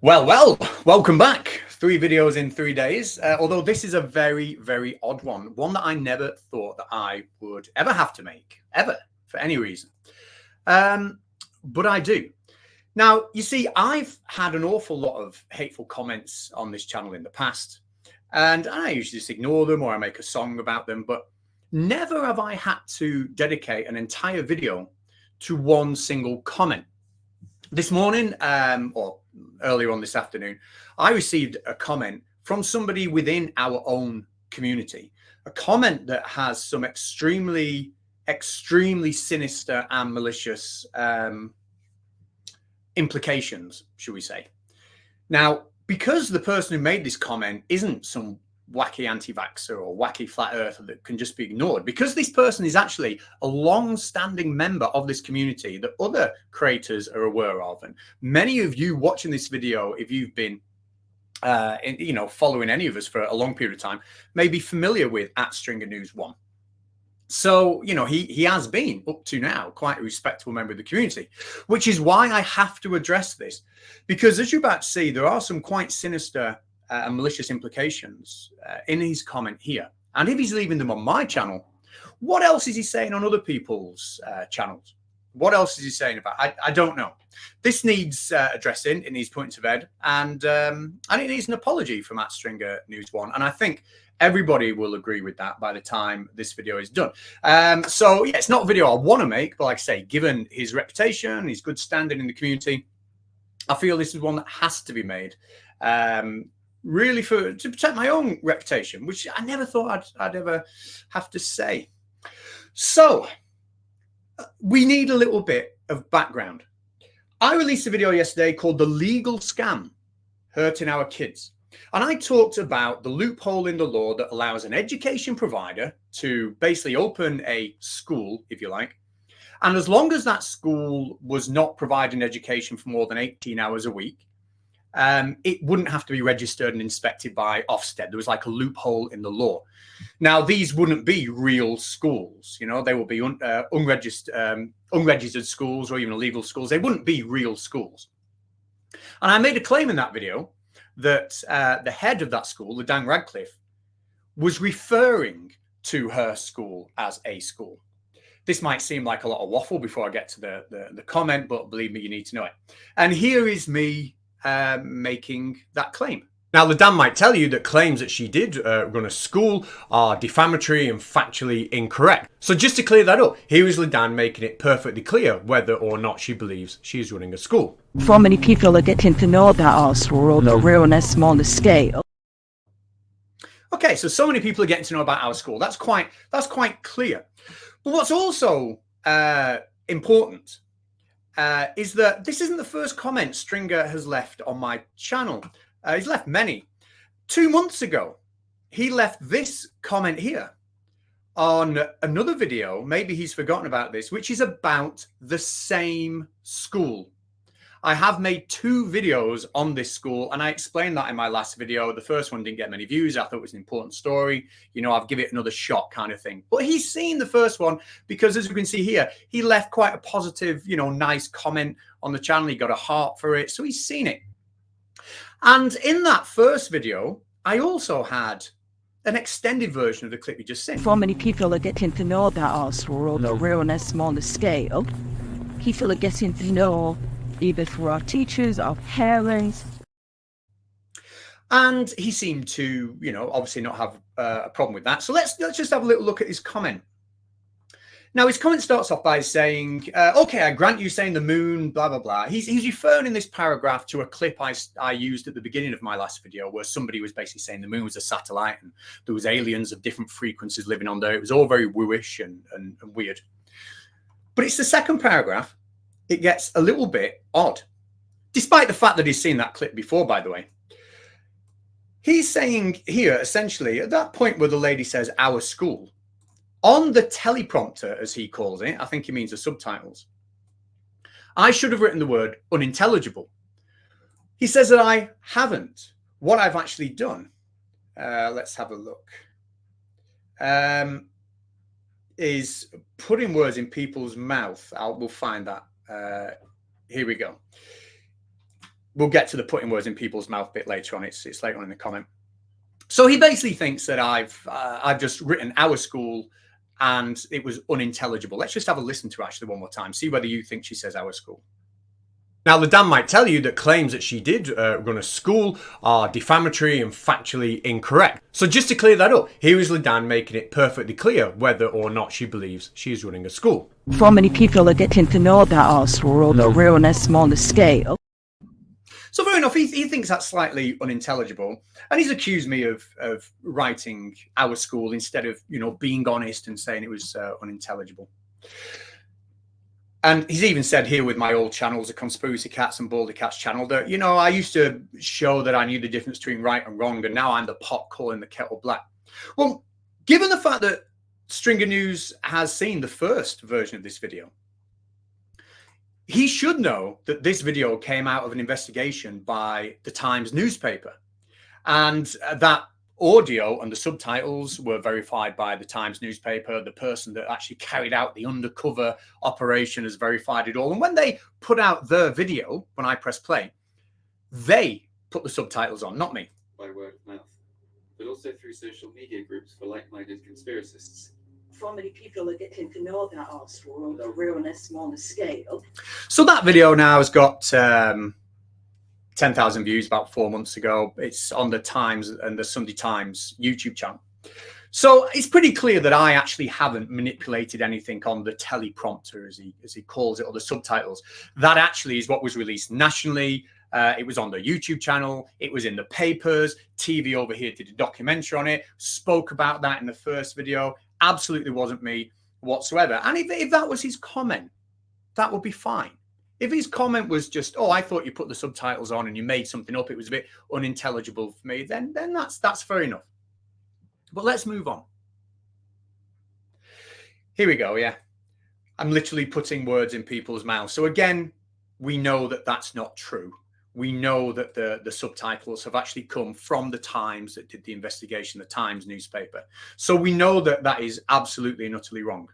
Welcome back. 3 videos in 3 days. Although this is a very, very odd one that I never thought that I would ever have to make, ever, for any reason. But I do. Now, you see, I've had an awful lot of hateful comments on this channel in the past, and I usually just ignore them or I make a song about them, but never have I had to dedicate an entire video to one single comment. This morning, or earlier on this afternoon, I received a comment from somebody within our own community, a comment that has some extremely sinister and malicious implications, should we say. Now, because the person who made this comment isn't some wacky anti-vaxxer or wacky flat earther that can just be ignored, because this person is actually a long-standing member of this community that other creators are aware of, and many of you watching this video, if you've been following any of us for a long period of time, may be familiar with @StringerNews1. So, he has been, up to now, quite a respectable member of the community, which is why I have to address this. Because as you're about to see, there are some quite sinister and malicious implications in his comment here. And if he's leaving them on my channel, what else is he saying on other people's channels? What else is he saying about? I don't know. This needs addressing. It needs pointing to bed. And it needs an apology from @StringerNews1. And I think everybody will agree with that by the time this video is done. So yeah, it's not a video I want to make, but like I say, given his reputation, his good standing in the community, I feel this is one that has to be made, really to protect my own reputation, which I never thought I'd ever have to say. So we need a little bit of background. I released a video yesterday called "The Legal Scam Hurting Our Kids." And I talked about the loophole in the law that allows an education provider to basically open a school, if you like. And as long as that school was not providing education for more than 18 hours a week, it wouldn't have to be registered and inspected by Ofsted. There was like a loophole in the law. Now, these wouldn't be real schools. They will be unregistered schools or even illegal schools. They wouldn't be real schools. And I made a claim in that video that the head of that school, the Dan Radcliffe, was referring to her school as a school. This might seem like a lot of waffle before I get to the comment, but believe me, you need to know it. And here is me making that claim. Now, the Dan might tell you that claims that she did run a school are defamatory and factually incorrect. So just to clear that up, here is Ledan making it perfectly clear whether or not she believes she's running a school. For many people are getting to know about our school on a real and a smaller scale. Okay, so many people are getting to know about our school. That's quite clear. But what's also important is that this isn't the first comment Stringer has left on my channel. He's left many. 2 months ago, he left this comment here on another video. Maybe he's forgotten about this, which is about the same school. I have made 2 videos on this school, and I explained that in my last video. The first one didn't get many views. I thought it was an important story. I've give it another shot kind of thing. But he's seen the first one because, as you can see here, he left quite a positive, nice comment on the channel. He got a heart for it. So he's seen it. And in that first video, I also had an extended version of the clip you just seen. For many people are getting to know about our school on a real and a smaller scale. People are getting to know either through our teachers, our parents. And he seemed to, obviously not have a problem with that. So let's just have a little look at his comment. Now, his comment starts off by saying, okay, I grant you saying the moon, blah, blah, blah. He's referring in this paragraph to a clip I used at the beginning of my last video where somebody was basically saying the moon was a satellite and there was aliens of different frequencies living on there. It was all very wooish and weird. But it's the second paragraph. It gets a little bit odd, despite the fact that he's seen that clip before, by the way. He's saying here, essentially, at that point where the lady says, our school, on the teleprompter, as he calls it, I think he means the subtitles, I should have written the word unintelligible. He says that I haven't. What I've actually done, let's have a look, is putting words in people's mouth. We'll find that. Here we go. we'll get to the putting words in people's mouth bit later on. It's later on in the comment. So he basically thinks that I've just written our school and it was unintelligible. Let's just have a listen to actually one more time. See whether you think she says our school. Now, Ledan might tell you that claims that she did run a school are defamatory and factually incorrect. So just to clear that up, here is Ledan making it perfectly clear whether or not she believes she is running a school. So many people are getting to know about our school on a real and a smaller scale. So fair enough, he thinks that's slightly unintelligible. And he's accused me of writing our school instead of, being honest and saying it was unintelligible. And he's even said here with my old channels, the Conspiracy Cats and Baldy Cats channel, that, I used to show that I knew the difference between right and wrong, and now I'm the pot calling the kettle black. Well, given the fact that Stringer News has seen the first version of this video, he should know that this video came out of an investigation by the Times newspaper, and that audio and the subtitles were verified by the Times newspaper. The person that actually carried out the undercover operation has verified it all. And when they put out their video, when I press play, they put the subtitles on, not me. By word of mouth, but also through social media groups for like-minded conspiracists. So many people are getting to know about our school on a real and a smaller scale. So that video now has got 10,000 views about 4 months ago. It's on the Times and the Sunday Times YouTube channel. So it's pretty clear that I actually haven't manipulated anything on the teleprompter, as he calls it, or the subtitles. That actually is what was released nationally. It was on the YouTube channel. It was in the papers. TV over here did a documentary on it, spoke about that in the first video. Absolutely wasn't me whatsoever. And if that was his comment, that would be fine. If his comment was just, oh, I thought you put the subtitles on and you made something up, it was a bit unintelligible for me, then that's fair enough. But let's move on. Here we go, yeah. I'm literally putting words in people's mouths. So again, we know that that's not true. We know that the subtitles have actually come from the Times that did the investigation, the Times newspaper. So we know that that is absolutely and utterly wrong.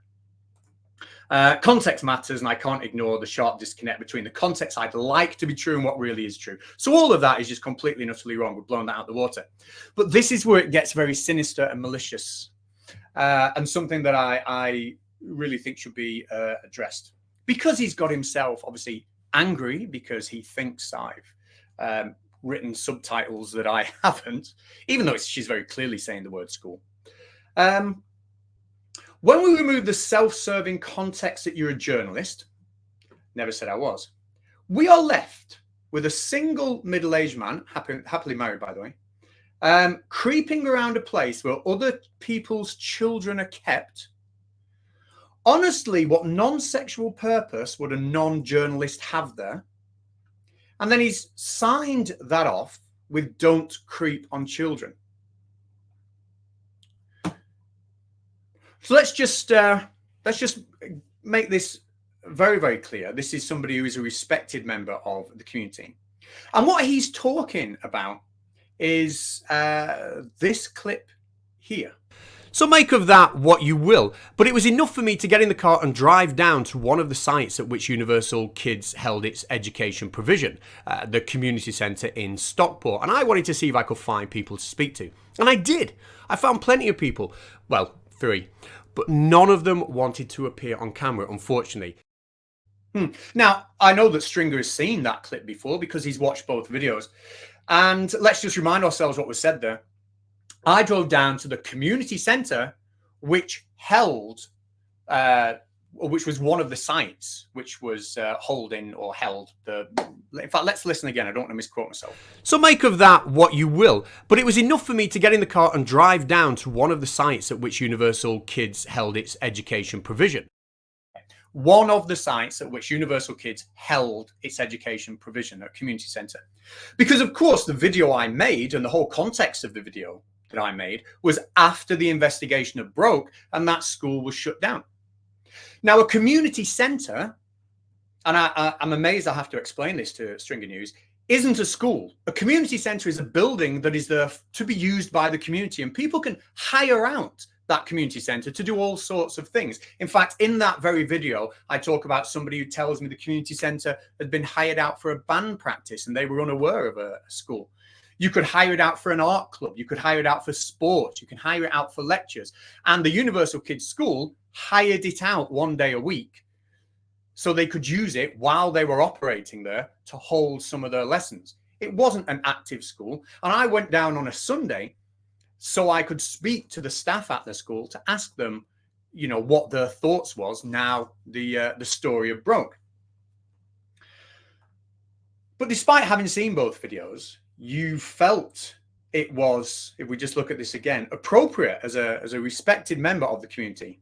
Context matters, and I can't ignore the sharp disconnect between the context I'd like to be true and what really is true. So all of that is just completely and utterly wrong. We've blown that out of the water. But this is where it gets very sinister and malicious, and something that I really think should be addressed. Because he's got himself obviously angry because he thinks I've written subtitles that I haven't, even though she's very clearly saying the word school. When we remove the self-serving context that you're a journalist, never said I was, we are left with a single middle-aged man, happily married, by the way, creeping around a place where other people's children are kept. Honestly, what non-sexual purpose would a non-journalist have there? And then he's signed that off with "don't creep on children." So let's just make this very, very clear. This is somebody who is a respected member of the community. And what he's talking about is this clip here. So make of that what you will, but it was enough for me to get in the car and drive down to one of the sites at which Universal Kids held its education provision, the community centre in Stockport. And I wanted to see if I could find people to speak to. And I did. I found plenty of people. Well, 3. But none of them wanted to appear on camera, unfortunately. Now, I know that Stringer has seen that clip before because he's watched both videos. And let's just remind ourselves what was said there. I drove down to the community centre, which held, which was one of the sites which was holding or held the. In fact, let's listen again. I don't want to misquote myself. So make of that what you will, but it was enough for me to get in the car and drive down to one of the sites at which Universal Kids held its education provision. One of the sites at which Universal Kids held its education provision at community centre. Because, of course, the video I made and the whole context of the video that I made was after the investigation had broke and that school was shut down. Now, a community centre, and I'm amazed I have to explain this to Stringer News, isn't a school. A community centre is a building that is there to be used by the community, and people can hire out that community centre to do all sorts of things. In fact, in that very video, I talk about somebody who tells me the community centre had been hired out for a band practice and they were unaware of a school. You could hire it out for an art club. You could hire it out for sport. You can hire it out for lectures. And the Universal Kids School hired it out 1 day a week so they could use it while they were operating there to hold some of their lessons. It wasn't an active school. And I went down on a Sunday so I could speak to the staff at the school to ask them, you know, what their thoughts was now the story had broke. But despite having seen both videos, you felt it was, if we just look at this again, appropriate as a respected member of the community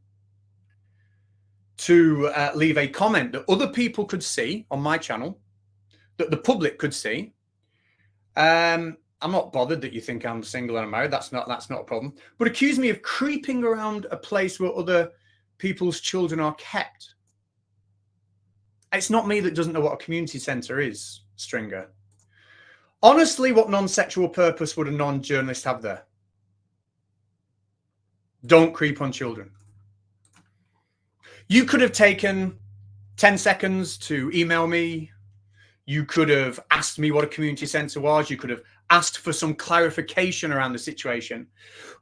to leave a comment that other people could see on my channel, that the public could see. I'm not bothered that you think I'm single and I'm married. That's not a problem. But accuse me of creeping around a place where other people's children are kept. It's not me that doesn't know what a community centre is, Stringer. Honestly, what non-sexual purpose would a non-journalist have there? Don't creep on children. You could have taken 10 seconds to email me. You could have asked me what a community centre was. You could have asked for some clarification around the situation.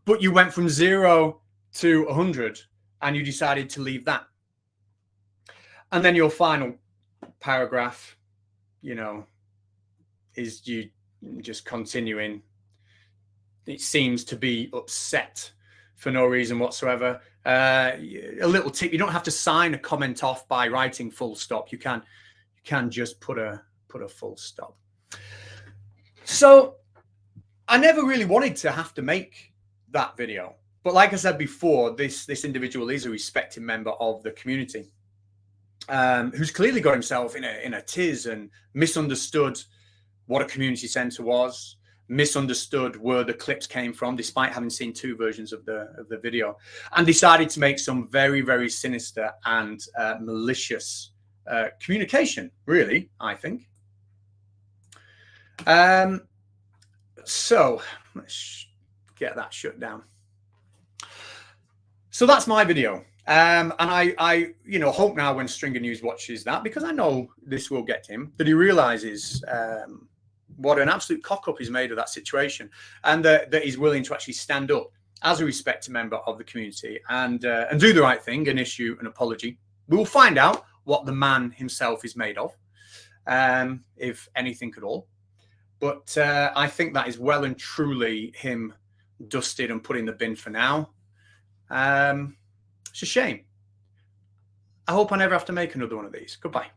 But you went from 0 to 100 and you decided to leave that. And then your final paragraph, you know, is you just continuing. It seems to be upset for no reason whatsoever. A little tip: you don't have to sign a comment off by writing full stop. You can just put a full stop. So I never really wanted to have to make that video, but like I said before, this individual is a respected member of the community, who's clearly got himself in a tiz and misunderstood what a community centre was, misunderstood where the clips came from, despite having seen 2 versions of the video, and decided to make some very, very sinister and malicious communication, really, I think. So let's get that shut down. So that's my video. And I hope now when Stringer News watches that, because I know this will get him, that he realizes what an absolute cock-up he's made of that situation, and that he's willing to actually stand up as a respected member of the community and do the right thing and issue an apology. We will find out what the man himself is made of, if anything at all. But I think that is well and truly him dusted and put in the bin for now. It's a shame. I hope I never have to make another one of these. Goodbye.